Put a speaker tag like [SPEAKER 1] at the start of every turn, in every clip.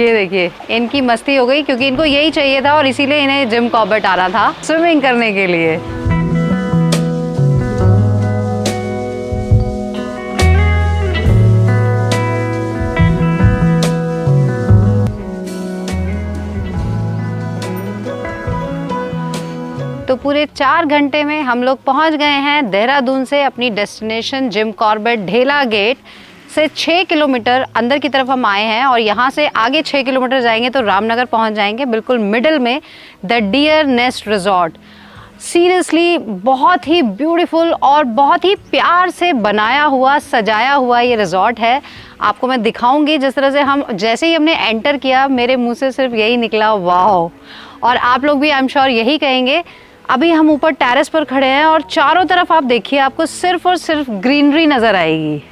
[SPEAKER 1] ये देखिए इनकी मस्ती हो गई क्योंकि इनको यही चाहिए था और इसीलिए इन्हें जिम कॉर्बेट आना था स्विमिंग करने के लिए। तो पूरे 4 घंटे में हम लोग पहुंच गए हैं देहरादून से अपनी डेस्टिनेशन जिम कॉर्बेट ढेला गेट से 6 किलोमीटर अंदर की तरफ हम आए हैं और यहाँ से आगे 6 किलोमीटर जाएंगे तो रामनगर पहुँच जाएंगे। बिल्कुल मिडिल में the deer nest resort. Seriously बहुत ही ब्यूटीफुल और बहुत ही प्यार से बनाया हुआ सजाया हुआ ये रिजॉर्ट है। आपको मैं दिखाऊंगी जिस तरह से हम जैसे ही हमने एंटर किया मेरे मुंह से सिर्फ यही निकला वाओ, और आप लोग भी आई एम श्योर यही कहेंगे। अभी हम ऊपर टेरेस पर खड़े हैं और चारों तरफ आप देखिए आपको सिर्फ और सिर्फ ग्रीनरी नज़र आएगी।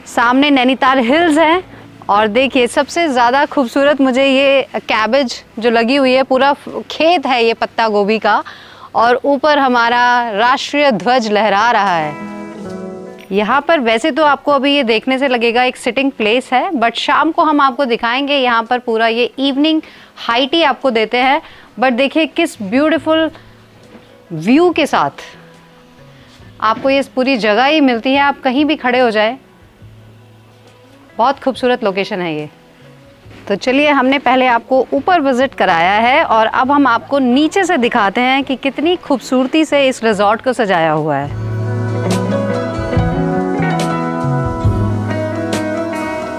[SPEAKER 1] सामने नैनीताल हिल्स हैं और देखिए सबसे ज़्यादा खूबसूरत मुझे ये कैबेज जो लगी हुई है, पूरा खेत है ये पत्ता गोभी का, और ऊपर हमारा राष्ट्रीय ध्वज लहरा रहा है। यहाँ पर वैसे तो आपको अभी ये देखने से लगेगा एक सिटिंग प्लेस है, बट शाम को हम आपको दिखाएंगे यहाँ पर पूरा ये इवनिंग हाई टी आपको देते हैं। बट देखिए किस ब्यूटीफुल व्यू के साथ आपको ये पूरी जगह ही मिलती है, आप कहीं भी खड़े हो जाए। बहुत खूबसूरत लोकेशन है ये। तो चलिए हमने पहले आपको ऊपर विजिट कराया है और अब हम आपको नीचे से दिखाते हैं कि कितनी खूबसूरती से इस रिजॉर्ट को सजाया हुआ है।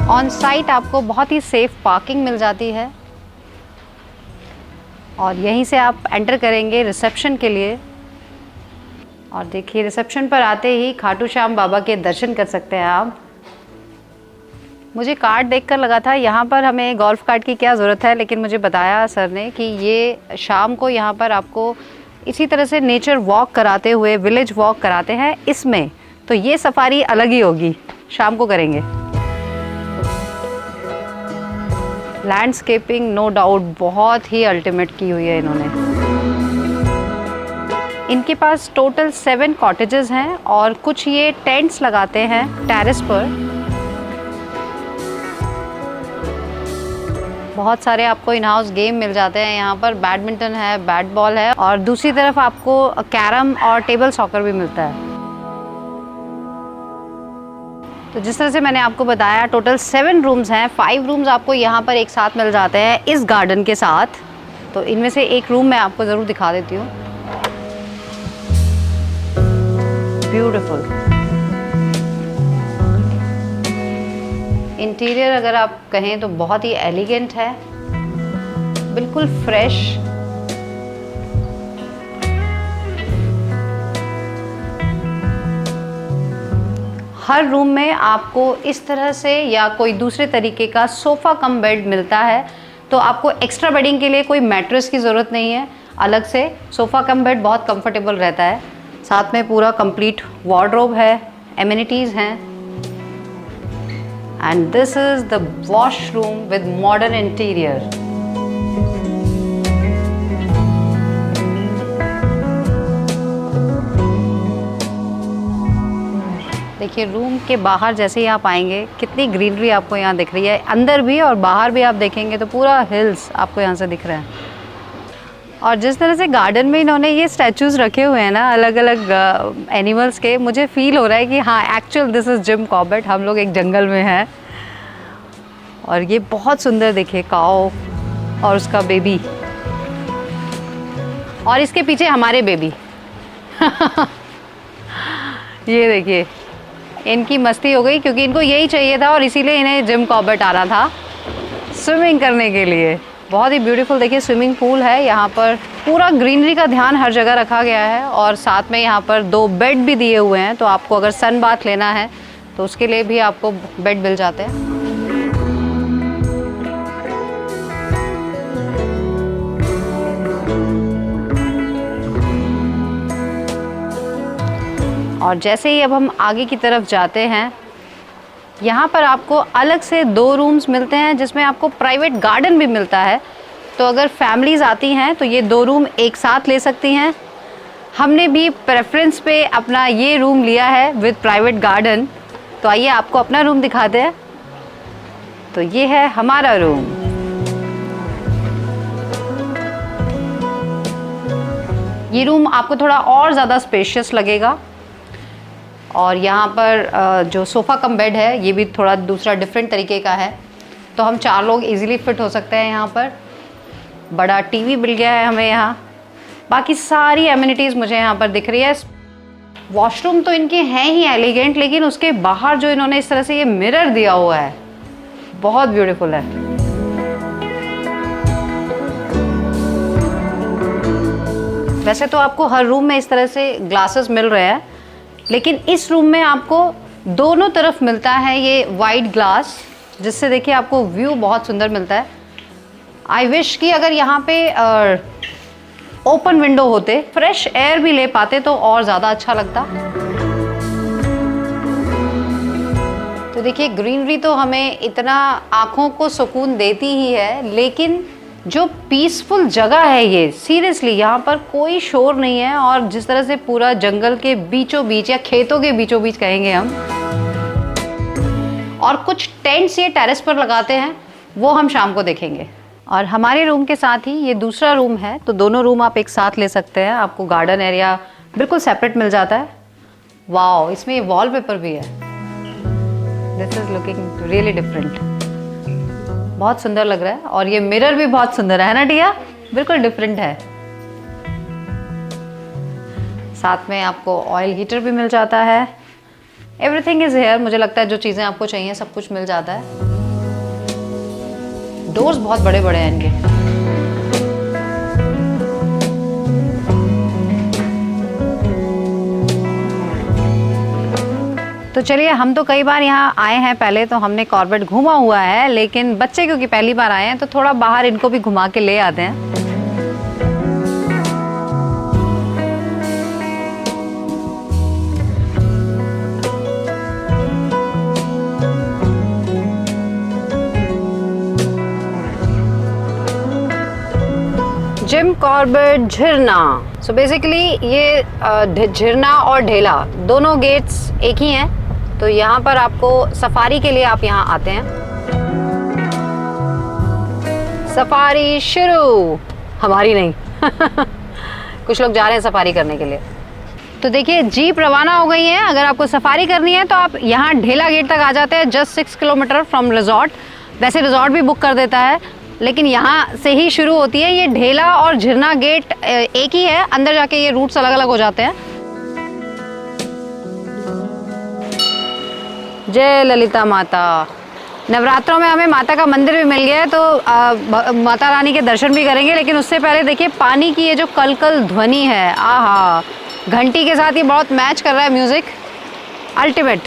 [SPEAKER 1] ऑन साइट आपको बहुत ही सेफ पार्किंग मिल जाती है और यहीं से आप एंटर करेंगे रिसेप्शन के लिए। और देखिए रिसेप्शन पर आते ही खाटू श्याम बाबा के दर्शन कर सकते हैं आप। मुझे कार्ड देखकर लगा था यहाँ पर हमें गोल्फ कार्ट की क्या ज़रूरत है, लेकिन मुझे बताया सर ने कि ये शाम को यहाँ पर आपको इसी तरह से नेचर वॉक कराते हुए विलेज वॉक कराते हैं इसमें, तो ये सफारी अलग ही होगी, शाम को करेंगे। लैंडस्केपिंग नो डाउट बहुत ही अल्टीमेट की हुई है इन्होंने। इनके पास टोटल 7 कॉटेजेस हैं और कुछ ये टेंट्स लगाते हैं टेरेस पर। बहुत सारे आपको इन हाउस गेम मिल जाते हैं यहाँ पर, बैडमिंटन है, बैट बॉल है और दूसरी तरफ आपको कैरम और टेबल सॉकर भी मिलता है। तो जिस तरह से मैंने आपको बताया टोटल 7 रूम्स हैं, 5 रूम्स आपको यहाँ पर एक साथ मिल जाते हैं इस गार्डन के साथ। तो इनमें से एक रूम मैं आपको ज़रूर दिखा देती हूँ। ब्यूटीफुल इंटीरियर अगर आप कहें तो बहुत ही एलिगेंट है, बिल्कुल फ्रेश। हर रूम में आपको इस तरह से या कोई दूसरे तरीके का सोफ़ा कम बेड मिलता है, तो आपको एक्स्ट्रा बेडिंग के लिए कोई मैट्रेस की ज़रूरत नहीं है अलग से। सोफ़ा कम बेड बहुत कंफर्टेबल रहता है। साथ में पूरा कंप्लीट वार्डरोब है, एमिनिटीज़ हैं। And this is the washroom with modern interior. देखिए रूम के बाहर जैसे ही आप आएंगे कितनी ग्रीनरी आपको यहाँ दिख रही है, अंदर भी और बाहर भी आप देखेंगे तो पूरा हिल्स आपको यहाँ से दिख रहा है। और जिस तरह से गार्डन में इन्होंने ये स्टैचूज़ रखे हुए हैं ना अलग अलग एनिमल्स के, मुझे फील हो रहा है कि हाँ actual this is Jim Corbett, हम लोग एक जंगल में हैं। और ये बहुत सुंदर देखिए काऊ और उसका बेबी, और इसके पीछे हमारे बेबी ये देखिए इनकी मस्ती हो गई क्योंकि इनको यही चाहिए था और इसीलिए इन्हें जिम कॉर्बेट आना था स्विमिंग करने के लिए। बहुत ही ब्यूटीफुल देखिए स्विमिंग पूल है यहाँ पर, पूरा ग्रीनरी का ध्यान हर जगह रखा गया है। और साथ में यहाँ पर 2 बेड भी दिए हुए हैं, तो आपको अगर सन बाथ लेना है तो उसके लिए भी आपको बेड मिल जाते हैं। और जैसे ही अब हम आगे की तरफ जाते हैं, यहाँ पर आपको अलग से 2 रूम्स मिलते हैं जिसमें आपको प्राइवेट गार्डन भी मिलता है। तो अगर फैमिलीज़ आती हैं तो ये 2 रूम एक साथ ले सकती हैं। हमने भी प्रेफरेंस पे अपना ये रूम लिया है विद प्राइवेट गार्डन। तो आइए आपको अपना रूम दिखाते हैं। तो ये है हमारा रूम। ये रूम आपको थोड़ा और ज़्यादा स्पेशियस लगेगा। और यहाँ पर जो सोफ़ा कम बेड है ये भी थोड़ा दूसरा डिफरेंट तरीके का है, तो हम 4 लोग इजीली फिट हो सकते हैं यहाँ पर। बड़ा टीवी मिल गया है हमें यहाँ। बाकी सारी एमिनिटीज़ मुझे यहाँ पर दिख रही है। वॉशरूम तो इनके हैं ही एलिगेंट, लेकिन उसके बाहर जो इन्होंने इस तरह से ये मिरर दिया हुआ है बहुत ब्यूटीफुल है। वैसे तो आपको हर रूम में इस तरह से ग्लासेस मिल रहे हैं, लेकिन इस रूम में आपको दोनों तरफ मिलता है ये वाइड ग्लास, जिससे देखिए आपको व्यू बहुत सुंदर मिलता है। आई विश कि अगर यहाँ पे ओपन विंडो होते, फ्रेश एयर भी ले पाते तो और ज़्यादा अच्छा लगता। तो देखिए ग्रीनरी तो हमें इतना आँखों को सुकून देती ही है, लेकिन जो पीसफुल जगह है ये, सीरियसली यहाँ पर कोई शोर नहीं है। और जिस तरह से पूरा जंगल के बीचों बीच या खेतों के बीचों बीच कहेंगे हम, और कुछ टेंट्स ये टेरेस पर लगाते हैं, वो हम शाम को देखेंगे। और हमारे रूम के साथ ही ये दूसरा रूम है, तो दोनों रूम आप एक साथ ले सकते हैं। आपको गार्डन एरिया बिल्कुल सेपरेट मिल जाता है। वाओ, इसमें ये वॉलपेपर भी है। This is looking really different, बहुत सुंदर लग रहा है। और ये मिरर भी बहुत सुंदर है ना टिया, बिल्कुल डिफरेंट है। साथ में आपको ऑयल हीटर भी मिल जाता है। Everything is here. मुझे लगता है जो चीज़ें आपको चाहिए सब कुछ मिल जाता है। डोर्स बहुत बड़े बड़े हैं इनके। तो चलिए, हम तो कई बार यहाँ आए हैं पहले, तो हमने कॉर्बेट घूमा हुआ है, लेकिन बच्चे क्योंकि पहली बार आए हैं तो थोड़ा बाहर इनको भी घुमा के ले आते हैं। जिम कॉर्बेट झरना। सो बेसिकली ये झरना और ढेला दोनों गेट्स एक ही हैं। तो यहाँ पर आपको सफारी के लिए आप यहाँ आते हैं। सफारी शुरू, हमारी नहीं कुछ लोग जा रहे हैं सफारी करने के लिए। तो देखिए जीप रवाना हो गई है। अगर आपको सफारी करनी है तो आप यहाँ ढेला गेट तक आ जाते हैं, जस्ट 6 किलोमीटर फ्रॉम रिजॉर्ट। वैसे रिजॉर्ट भी बुक कर देता है, लेकिन यहाँ से ही शुरू होती है। ये ढेला और झरना गेट एक ही है, अंदर जाके ये रूट्स अलग अलग हो जाते हैं। जय ललिता माता। नवरात्रों में हमें माता का मंदिर भी मिल गया है, तो माता रानी के दर्शन भी करेंगे। लेकिन उससे पहले देखिए पानी की ये जो कलकल ध्वनि है, आहा, घंटी के साथ ये बहुत मैच कर रहा है म्यूजिक, अल्टीमेट।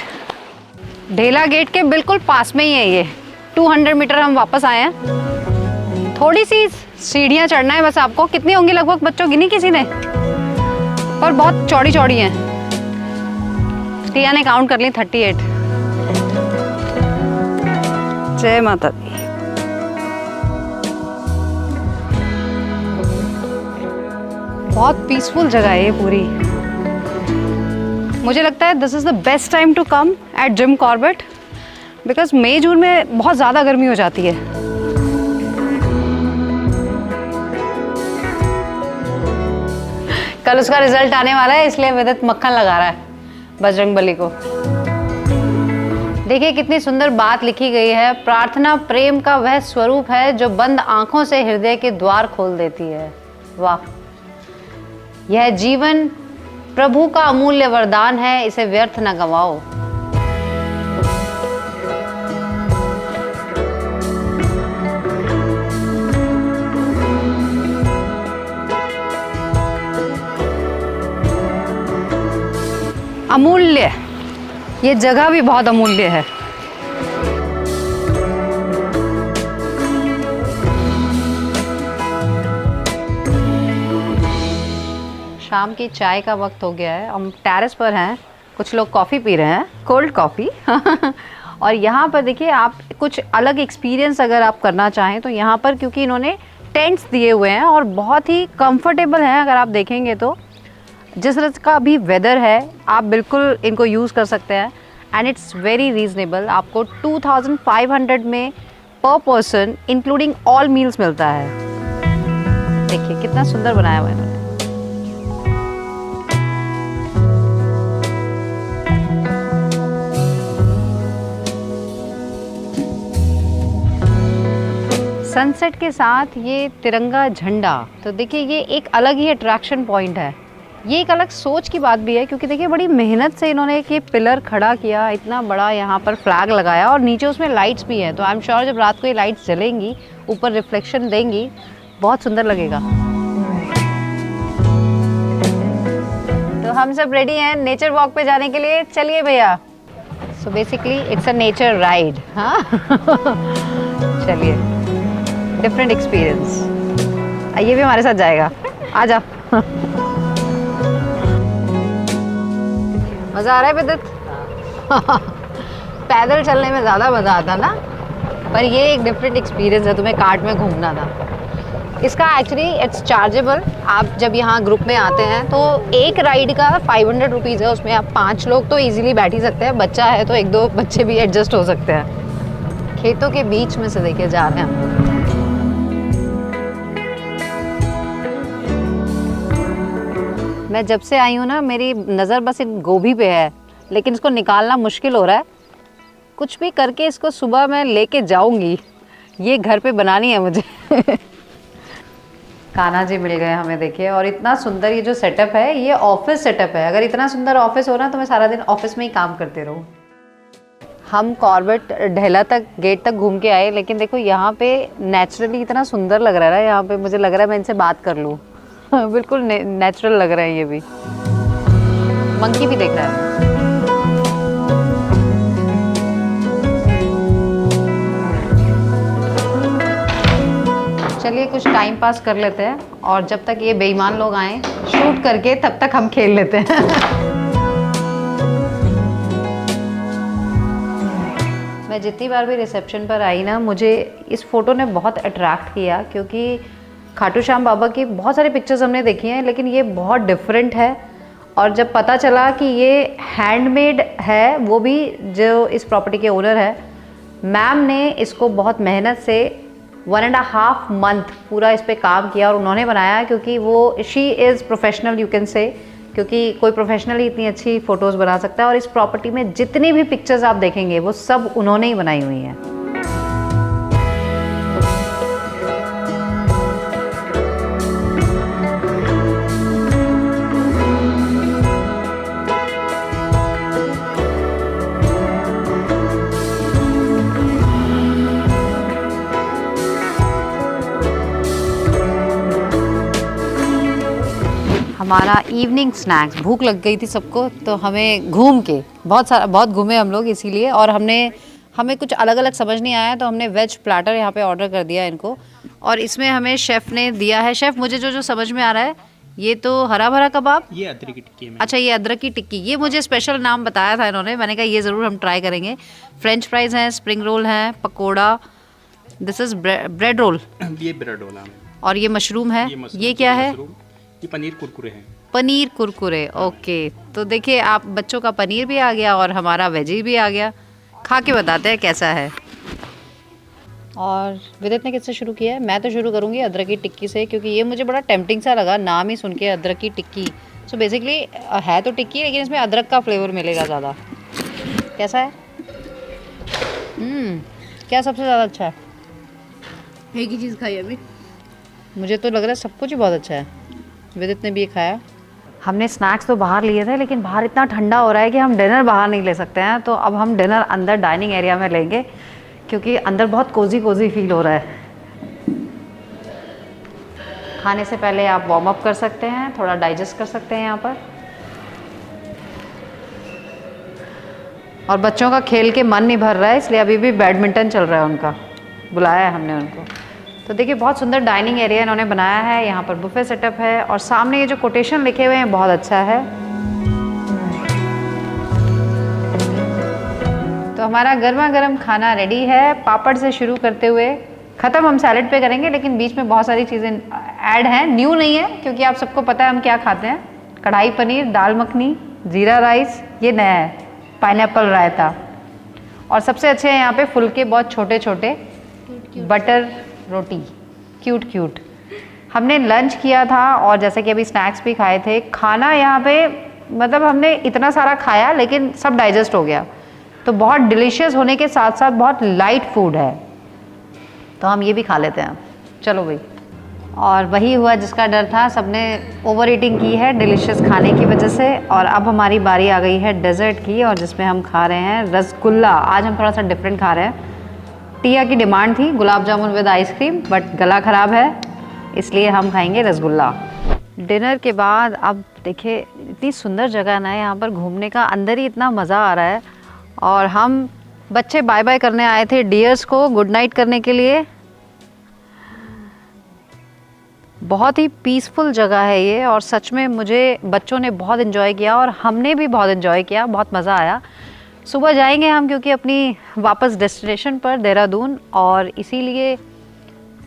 [SPEAKER 1] ढेला गेट के बिल्कुल पास में ही है ये। 200 मीटर हम वापस आए हैं। थोड़ी सी सीढ़ियाँ चढ़ना है बस आपको। कितनी होंगी लगभग बच्चों, गिनी किसी ने? पर बहुत चौड़ी चौड़ी हैं। टिया ने काउंट कर ली 38। जय माता दी। बहुत पीसफुल जगह है ये पूरी। मुझे लगता है this is the best time to come at Jim Corbett, because मई जून में बहुत ज़्यादा गर्मी हो जाती है। कल उसका रिजल्ट आने वाला है, इसलिए विदित मक्खन लगा रहा है बजरंगबली को। देखिए कितनी सुंदर बात लिखी गई है। प्रार्थना प्रेम का वह स्वरूप है जो बंद आंखों से हृदय के द्वार खोल देती है। वाह, यह जीवन प्रभु का अमूल्य वरदान है, इसे व्यर्थ न गवाओ। अमूल्य, ये जगह भी बहुत अमूल्य है। शाम की चाय का वक्त हो गया है। हम टेरेस पर हैं, कुछ लोग कॉफ़ी पी रहे हैं, कोल्ड कॉफ़ी और यहाँ पर देखिए आप कुछ अलग एक्सपीरियंस अगर आप करना चाहें तो यहाँ पर, क्योंकि इन्होंने टेंट्स दिए हुए हैं और बहुत ही कंफर्टेबल हैं। अगर आप देखेंगे तो जिस तरह का अभी वेदर है, आप बिल्कुल इनको यूज़ कर सकते हैं एंड इट्स वेरी रीजनेबल। आपको 2500 में पर पर्सन इंक्लूडिंग ऑल मील्स मिलता है। देखिए कितना सुंदर बनाया हुआ है इन्होंने। सनसेट के साथ ये तिरंगा झंडा, तो देखिए ये एक अलग ही अट्रैक्शन पॉइंट है। ये एक अलग सोच की बात भी है क्योंकि देखिए बड़ी मेहनत से इन्होंने एक ये पिलर खड़ा किया, इतना बड़ा यहाँ पर फ्लैग लगाया और नीचे उसमें लाइट्स भी हैं। तो आई एम श्योर जब रात को ये लाइट्स जलेंगी, ऊपर रिफ्लेक्शन देंगी, बहुत सुंदर लगेगा। तो हम सब रेडी हैं नेचर वॉक पे जाने के लिए, चलिए भैया। So basically it's a nature ride. हाँ चलिए, डिफरेंट एक्सपीरियंस। ये भी हमारे साथ जाएगा, आ जा। मज़ा आ रहा है विदित? पैदल चलने में ज़्यादा मज़ा आता ना, पर ये एक डिफरेंट एक्सपीरियंस है, तुम्हें कार्ट में घूमना था। इसका एक्चुअली इट्स चार्जेबल। आप जब यहाँ ग्रुप में आते हैं तो एक राइड का 500 रुपीज़ है, उसमें आप 5 लोग तो इजीली बैठ ही सकते हैं, बच्चा है तो 1-2 बच्चे भी एडजस्ट हो सकते हैं। खेतों के बीच में से देखिए जा रहे हैं हम लोग। मैं जब से आई हूँ ना, मेरी नज़र बस इन गोभी पे है, लेकिन इसको निकालना मुश्किल हो रहा है। कुछ भी करके इसको सुबह मैं लेके जाऊँगी, ये घर पे बनानी है मुझे। कान्हा जी मिल गए हमें, देखिए। और इतना सुंदर ये जो सेटअप है, ये ऑफिस सेटअप है। अगर इतना सुंदर ऑफिस हो ना तो मैं सारा दिन ऑफिस में ही काम करते रहूँ। हम कॉर्बेट ढेला तक, गेट तक घूम के आए, लेकिन देखो यहाँ पे नेचुरली इतना सुंदर लग रहा है यहाँ पे, मुझे लग रहा है मैं इनसे बात कर लूँ। बिल्कुल नेचुरल लग रहा है ये भी। मंकी भी देख रहा है। चलिए कुछ टाइम पास कर लेते हैं, और जब तक ये बेईमान लोग आए शूट करके, तब तक हम खेल लेते हैं। मैं जितनी बार भी रिसेप्शन पर आई ना, मुझे इस फ़ोटो ने बहुत अट्रैक्ट किया, क्योंकि खाटू श्याम बाबा की बहुत सारी पिक्चर्स हमने देखी हैं, लेकिन ये बहुत डिफरेंट है। और जब पता चला कि ये हैंडमेड है, वो भी जो इस प्रॉपर्टी के ओनर है, मैम ने इसको बहुत मेहनत से 1.5 मंथ पूरा इस पे काम किया और उन्होंने बनाया, क्योंकि वो she is professional, you can say, क्योंकि कोई प्रोफेशनल ही इतनी अच्छी फ़ोटोज़ बना सकता है। और इस प्रॉपर्टी में जितनी भी पिक्चर्स आप देखेंगे वो सब उन्होंने ही बनाई हुई हैं। हमारा इवनिंग स्नैक्स, भूख लग गई थी सबको, तो हमें घूम के बहुत घूमे हम लोग इसीलिए, और हमें कुछ अलग अलग समझ नहीं आया, तो हमने वेज प्लाटर यहाँ पे ऑर्डर कर दिया इनको। और इसमें हमें शेफ़ ने दिया है, शेफ़ मुझे जो समझ में आ रहा है, ये तो हरा भरा कबाब,
[SPEAKER 2] ये अदरक की टिक्की है।
[SPEAKER 1] अच्छा, ये अदरक की टिक्की, ये मुझे स्पेशल नाम बताया था इन्होंने, मैंने कहा ये ज़रूर हम ट्राई करेंगे। फ्रेंच फ्राइज़ हैं, स्प्रिंग रोल हैं, pakora, this is bread roll,
[SPEAKER 2] ये ब्रेड रोल है,
[SPEAKER 1] और ये मशरूम है। ये क्या है?
[SPEAKER 2] ये पनीर कुरकुरे हैं।
[SPEAKER 1] पनीर कुरकुरे, ओके। तो देखिए, आप बच्चों का पनीर भी आ गया और हमारा वेजी भी आ गया। खा के बताते हैं कैसा है। और विदित ने किससे शुरू किया है? मैं तो शुरू करूँगी अदरक की टिक्की से, क्योंकि ये मुझे बड़ा टेम्पटिंग सा लगा नाम ही सुन के, अदरक की टिक्की। सो बेसिकली है तो टिक्की, लेकिन इसमें अदरक का फ्लेवर मिलेगा ज़्यादा। कैसा है? क्या सबसे ज़्यादा अच्छा है?
[SPEAKER 3] एक ही चीज़ खाई अभी।
[SPEAKER 1] मुझे तो लग रहा है सब कुछ ही बहुत अच्छा है। विदित ने भी ये खाया। हमने स्नैक्स तो बाहर लिए थे, लेकिन बाहर इतना ठंडा हो रहा है कि हम डिनर बाहर नहीं ले सकते हैं, तो अब हम डिनर अंदर डाइनिंग एरिया में लेंगे, क्योंकि अंदर बहुत कोजी फील हो रहा है। खाने से पहले आप वार्म अप कर सकते हैं, थोड़ा डाइजेस्ट कर सकते हैं यहाँ पर। और बच्चों का खेल के मन नहीं भर रहा है, इसलिए अभी भी बैडमिंटन चल रहा है उनका, बुलाया है हमने उनको। तो देखिए, बहुत सुंदर डाइनिंग एरिया इन्होंने बनाया है, यहाँ पर बुफे सेटअप है, और सामने ये जो कोटेशन लिखे हुए हैं बहुत अच्छा है। तो हमारा गर्मा गर्म खाना रेडी है, पापड़ से शुरू करते हुए ख़त्म हम सैलेड पे करेंगे, लेकिन बीच में बहुत सारी चीज़ें ऐड हैं, न्यू नहीं है, क्योंकि आप सबको पता है हम क्या खाते हैं। कढ़ाई पनीर, दाल मखनी, जीरा राइस, ये नया है, पाइनएप्पल रायता, और सबसे अच्छे हैं यहाँ पे फुलके, बहुत छोटे छोटे, बटर रोटी, क्यूट। हमने लंच किया था, और जैसे कि अभी स्नैक्स भी खाए थे। खाना यहाँ पे मतलब हमने इतना सारा खाया, लेकिन सब डाइजेस्ट हो गया, तो बहुत डिलीशियस होने के साथ साथ बहुत लाइट फूड है। तो हम ये भी खा लेते हैं। चलो भाई। और वही हुआ जिसका डर था, सबने ओवर ईटिंग की है डिलीशियस खाने की वजह से। और अब हमारी बारी आ गई है डेजर्ट की, और जिसमें हम खा रहे हैं रसगुल्ला। आज हम थोड़ा सा डिफरेंट खा रहे हैं। टिया की डिमांड थी gulab jamun with ice cream, but गला ख़राब है इसलिए हम खाएंगे रसगुल्ला। डिनर के बाद अब देखिए इतनी सुंदर जगह ना है यहाँ पर घूमने का, अंदर ही इतना मज़ा आ रहा है। और हम बच्चे बाय बाय करने आए थे डियर्स को, गुड नाइट करने के लिए। बहुत ही पीसफुल जगह है ये, और सच में मुझे बच्चों ने बहुत इन्जॉय किया और हमने भी बहुत इन्जॉय किया, बहुत मज़ा आया। सुबह जाएंगे हम क्योंकि अपनी वापस डेस्टिनेशन पर देहरादून, और इसीलिए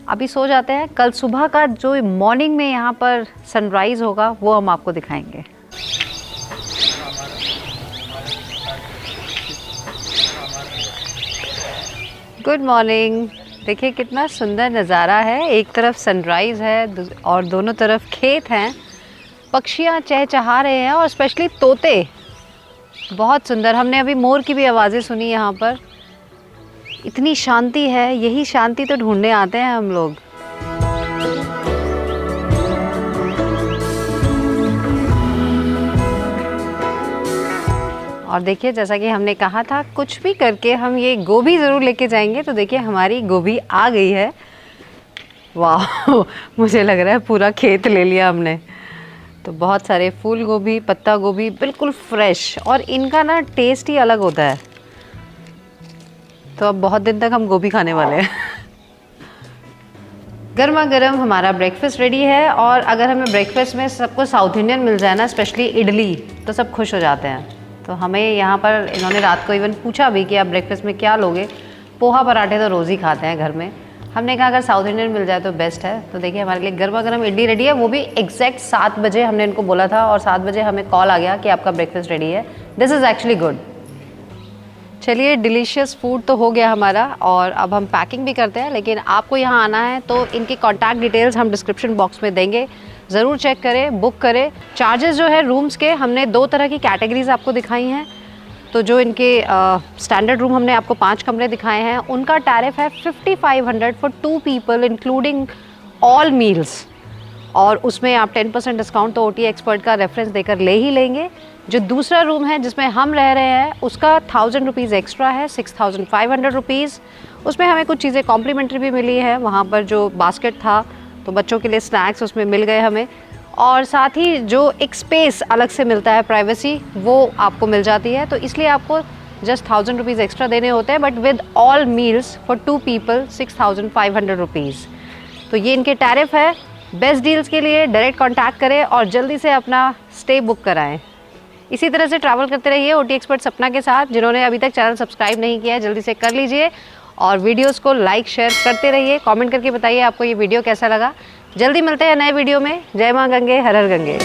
[SPEAKER 1] अभी सो जाते हैं। कल सुबह का जो मॉर्निंग में यहाँ पर सनराइज़ होगा वो हम आपको दिखाएंगे। Good morning. देखिए कितना सुंदर नज़ारा है, एक तरफ सनराइज़ है और दोनों तरफ खेत हैं, पक्षियाँ चहचहा रहे हैं और स्पेशली तोते बहुत सुंदर। हमने अभी मोर की भी आवाज़ें सुनी यहाँ पर। इतनी शांति है, यही शांति तो ढूंढने आते हैं हम लोग। और देखिए जैसा कि हमने कहा था कुछ भी करके हम ये गोभी ज़रूर लेके जाएंगे। तो देखिए हमारी गोभी आ गई है। वाह मुझे लग रहा है पूरा खेत ले लिया हमने। तो बहुत सारे फूल गोभी, पत्ता गोभी बिल्कुल फ्रेश, और इनका ना टेस्ट ही अलग होता है। तो अब बहुत दिन तक हम गोभी खाने वाले हैं। गर्मा गर्म हमारा ब्रेकफास्ट रेडी है, और अगर हमें ब्रेकफास्ट में सबको साउथ इंडियन मिल जाए ना, स्पेशली इडली, तो सब खुश हो जाते हैं। तो हमें यहाँ पर इन्होंने रात को इवन पूछा भी कि आप ब्रेकफास्ट में क्या लोगे। पोहा पराठे तो रोज़ ही खाते हैं घर में। हमने कहा अगर साउथ इंडियन मिल जाए तो बेस्ट है। तो देखिए हमारे लिए गर्मा गर्म इडली रेडी है, वो भी एग्जैक्ट 7 बजे हमने इनको बोला था, और 7 बजे हमें कॉल आ गया कि आपका ब्रेकफास्ट रेडी है। This is actually good. चलिए डिलीशियस फूड तो हो गया हमारा, और अब हम पैकिंग भी करते हैं। लेकिन आपको यहाँ आना है तो इनकी कॉन्टैक्ट डिटेल्स हम डिस्क्रिप्शन बॉक्स में देंगे, ज़रूर चेक करें, बुक करें। चार्जेस जो है रूम्स के, हमने 2 तरह की कैटेगरीज आपको दिखाई हैं। तो जो इनके स्टैंडर्ड रूम हमने आपको 5 कमरे दिखाए हैं, उनका टैरिफ है 5500 for 2 people including all meals, और उसमें आप 10% डिस्काउंट तो OT एक्सपर्ट का रेफरेंस देकर ले ही लेंगे। जो दूसरा रूम है जिसमें हम रह रहे हैं, उसका 1000 रुपीज़ एक्स्ट्रा है, 6500 रुपीज़। उसमें हमें कुछ चीज़ें कॉम्प्लीमेंट्री भी मिली है। वहाँ पर जो बास्केट था तो बच्चों के लिए स्नैक्स उसमें मिल गए हमें, और साथ ही जो एक स्पेस अलग से मिलता है, प्राइवेसी, वो आपको मिल जाती है। तो इसलिए आपको जस्ट 1000 रुपीज़ एक्स्ट्रा देने होते हैं, but with all meals for 2 people 6500 rupees. तो ये इनके टैरिफ है। बेस्ट डील्स के लिए डायरेक्ट कॉन्टैक्ट करें और जल्दी से अपना स्टे बुक कराएं। इसी तरह से ट्रैवल करते रहिए OT एक्सपर्ट सपना के साथ। जिन्होंने अभी तक चैनल सब्सक्राइब नहीं किया है जल्दी से कर लीजिए, और वीडियोस को लाइक शेयर करते रहिए। कमेंट करके बताइए आपको ये वीडियो कैसा लगा। जल्दी मिलते हैं नए वीडियो में। जय मां गंगे, हर हर गंगे।